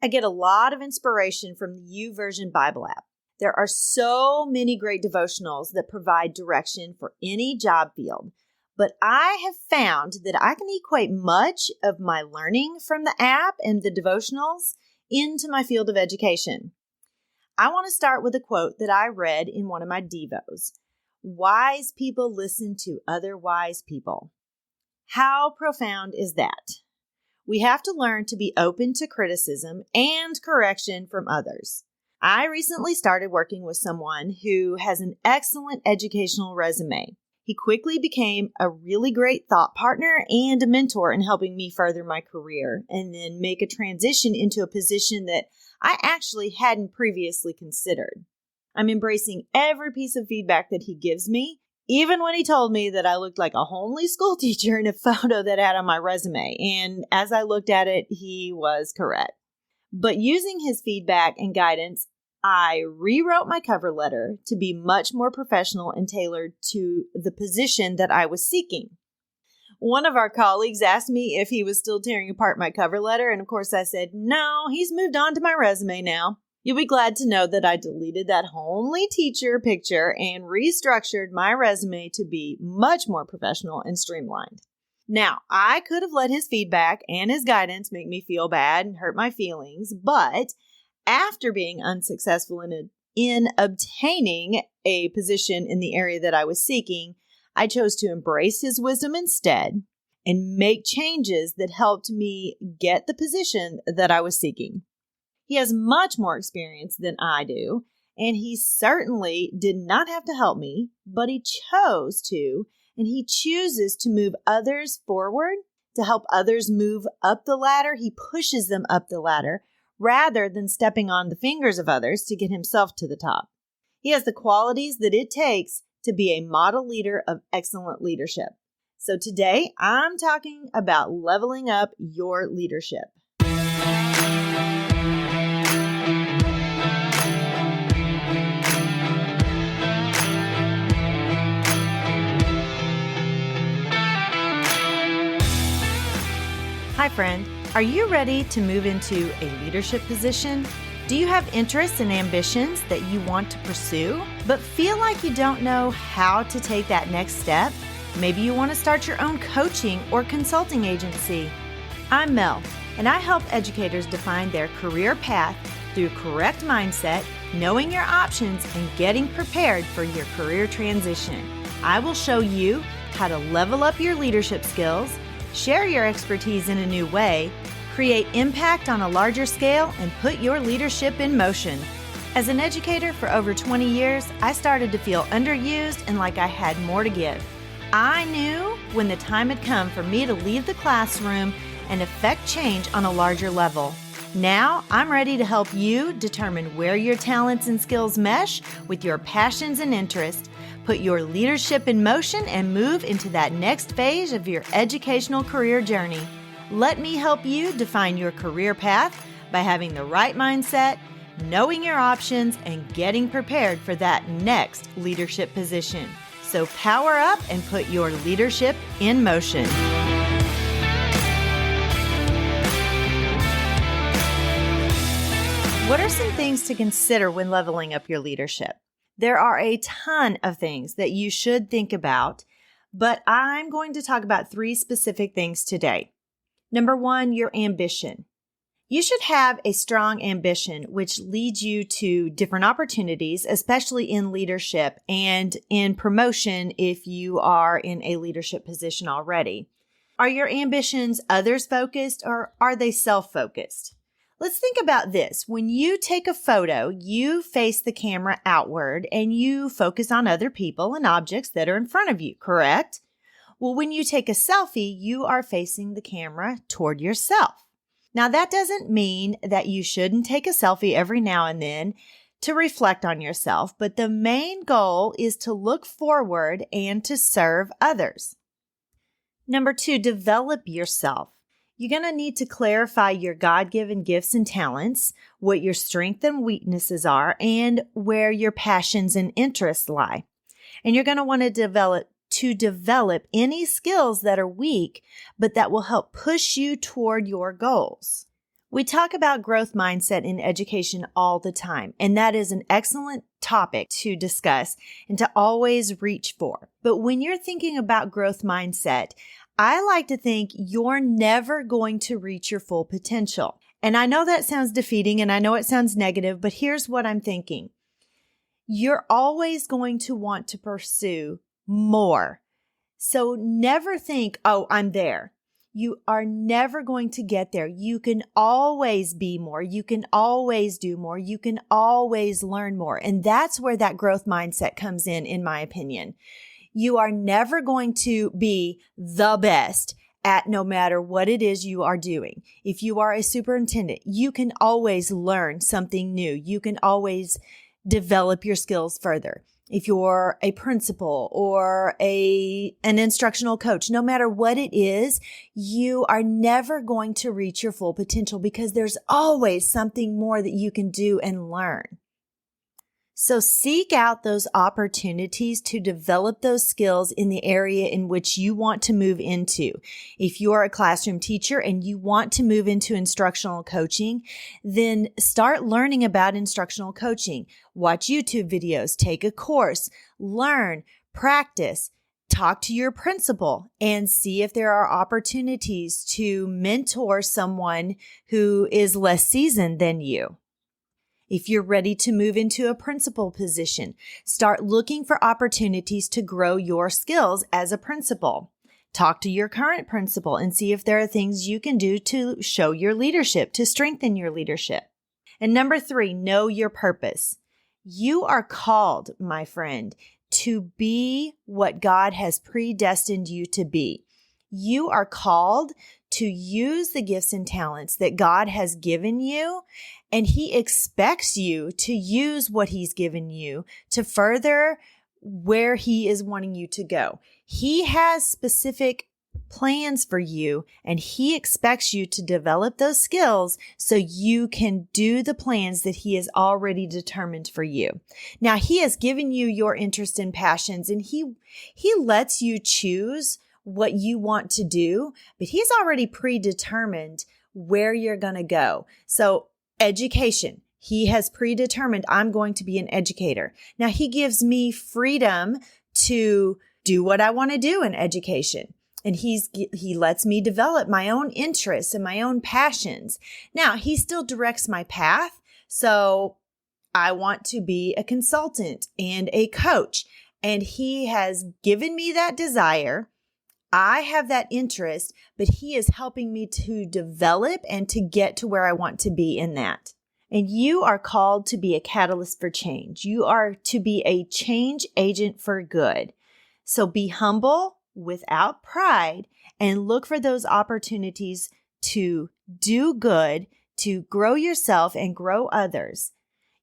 I get a lot of inspiration from the YouVersion Bible app. There are so many great devotionals that provide direction for any job field, but I have found that I can equate much of my learning from the app and the devotionals into my field of education. I want to start with a quote that I read in one of my devos. Wise people listen to other wise people. How profound is that? We have to learn to be open to criticism and correction from others. I recently started working with someone who has an excellent educational resume. He quickly became a really great thought partner and a mentor in helping me further my career and then make a transition into a position that I actually hadn't previously considered. I'm embracing every piece of feedback that he gives me, even when he told me that I looked like a homely school teacher in a photo that I had on my resume. And as I looked at it, he was correct. But using his feedback and guidance, I rewrote my cover letter to be much more professional and tailored to the position that I was seeking. One of our colleagues asked me if he was still tearing apart my cover letter, and of course I said, no, he's moved on to my resume now. You'll be glad to know that I deleted that homely teacher picture and restructured my resume to be much more professional and streamlined. Now, I could have let his feedback and his guidance make me feel bad and hurt my feelings, but after being unsuccessful in obtaining a position in the area that I was seeking, I chose to embrace his wisdom instead and make changes that helped me get the position that I was seeking. He has much more experience than I do, and he certainly did not have to help me, but he chose to, and he chooses to move others forward, to help others move up the ladder. He pushes them up the ladder rather than stepping on the fingers of others to get himself to the top. He has the qualities that it takes to be a model leader of excellent leadership. So today, I'm talking about leveling up your leadership. Hi, friend. Are you ready to move into a leadership position? Do you have interests and ambitions that you want to pursue, but feel like you don't know how to take that next step? Maybe you want to start your own coaching or consulting agency. I'm Mel, and I help educators define their career path through correct mindset, knowing your options, and getting prepared for your career transition. I will show you how to level up your leadership skills, share your expertise in a new way, create impact on a larger scale, and put your leadership in motion. As an educator for over 20 years, I started to feel underused and like I had more to give. I knew when the time had come for me to leave the classroom and affect change on a larger level. Now, I'm ready to help you determine where your talents and skills mesh with your passions and interests, put your leadership in motion, and move into that next phase of your educational career journey. Let me help you define your career path by having the right mindset, knowing your options, and getting prepared for that next leadership position. So power up and put your leadership in motion. What are some things to consider when leveling up your leadership? There are a ton of things that you should think about, but I'm going to talk about 3 specific things today. Number 1, your ambition. You should have a strong ambition, which leads you to different opportunities, especially in leadership and in promotion if you are in a leadership position already. Are your ambitions others-focused or are they self-focused? Let's think about this. When you take a photo, you face the camera outward and you focus on other people and objects that are in front of you, correct? Well, when you take a selfie, you are facing the camera toward yourself. Now, that doesn't mean that you shouldn't take a selfie every now and then to reflect on yourself, but the main goal is to look forward and to serve others. Number 2, develop yourself. You're going to need to clarify your God-given gifts and talents, what your strengths and weaknesses are, and where your passions and interests lie. And you're going to want to develop any skills that are weak, but that will help push you toward your goals. We talk about growth mindset in education all the time, and that is an excellent topic to discuss and to always reach for. But when you're thinking about growth mindset, I like to think you're never going to reach your full potential. And I know that sounds defeating and I know it sounds negative, but here's what I'm thinking. You're always going to want to pursue more. So never think, oh, I'm there. You are never going to get there. You can always be more. You can always do more. You can always learn more. And that's where that growth mindset comes in my opinion. You are never going to be the best at no matter what it is you are doing. If you are a superintendent, you can always learn something new. You can always develop your skills further. If you're a principal or an instructional coach, no matter what it is, you are never going to reach your full potential because there's always something more that you can do and learn. So seek out those opportunities to develop those skills in the area in which you want to move into. If you are a classroom teacher and you want to move into instructional coaching, then start learning about instructional coaching. Watch YouTube videos, take a course, learn, practice, talk to your principal, and see if there are opportunities to mentor someone who is less seasoned than you. If you're ready to move into a principal position, start looking for opportunities to grow your skills as a principal. Talk to your current principal and see if there are things you can do to show your leadership, to strengthen your leadership. And number 3, know your purpose. You are called, my friend, to be what God has predestined you to be. You are called to use the gifts and talents that God has given you, and He expects you to use what He's given you to further where He is wanting you to go. He has specific plans for you, and He expects you to develop those skills so you can do the plans that He has already determined for you. Now, He has given you your interests and passions, and He lets you choose what you want to do, but He's already predetermined where you're going to go. So education, He has predetermined I'm going to be an educator. Now He gives me freedom to do what I want to do in education. And He lets me develop my own interests and my own passions. Now He still directs my path. So I want to be a consultant and a coach, and He has given me that desire. I have that interest, but He is helping me to develop and to get to where I want to be in that. And you are called to be a catalyst for change. You are to be a change agent for good. So be humble without pride and look for those opportunities to do good, to grow yourself and grow others.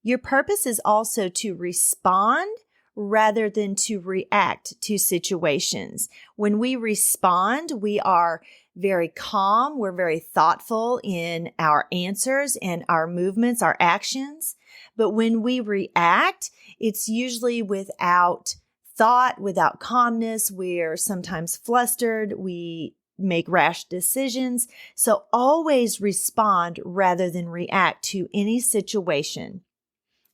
Your purpose is also to respond rather than to react to situations. When we respond, we are very calm. We're very thoughtful in our answers and our movements, our actions. But when we react, it's usually without thought, without calmness. We're sometimes flustered. We make rash decisions. So always respond rather than react to any situation.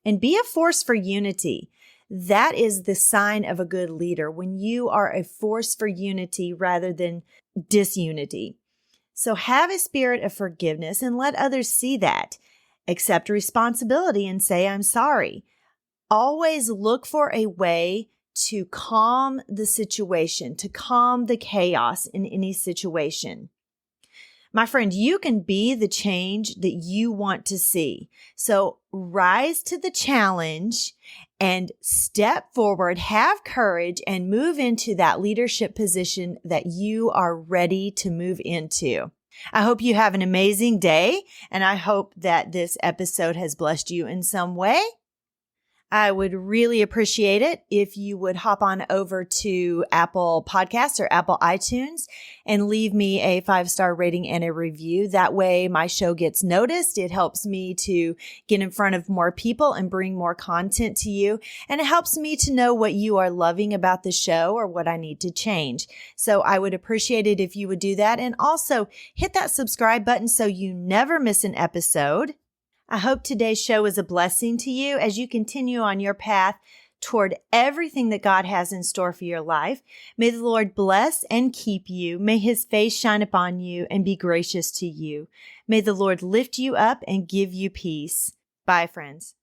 And be a force for unity. That is the sign of a good leader, when you are a force for unity rather than disunity. So have a spirit of forgiveness and let others see that. Accept responsibility and say, I'm sorry. Always look for a way to calm the situation, to calm the chaos in any situation. My friend, you can be the change that you want to see. So rise to the challenge and step forward, have courage, and move into that leadership position that you are ready to move into. I hope you have an amazing day, and I hope that this episode has blessed you in some way. I would really appreciate it if you would hop on over to Apple Podcasts or Apple iTunes and leave me a 5-star rating and a review. That way my show gets noticed. It helps me to get in front of more people and bring more content to you. And it helps me to know what you are loving about the show or what I need to change. So I would appreciate it if you would do that. And also hit that subscribe button so you never miss an episode. I hope today's show is a blessing to you as you continue on your path toward everything that God has in store for your life. May the Lord bless and keep you. May his face shine upon you and be gracious to you. May the Lord lift you up and give you peace. Bye, friends.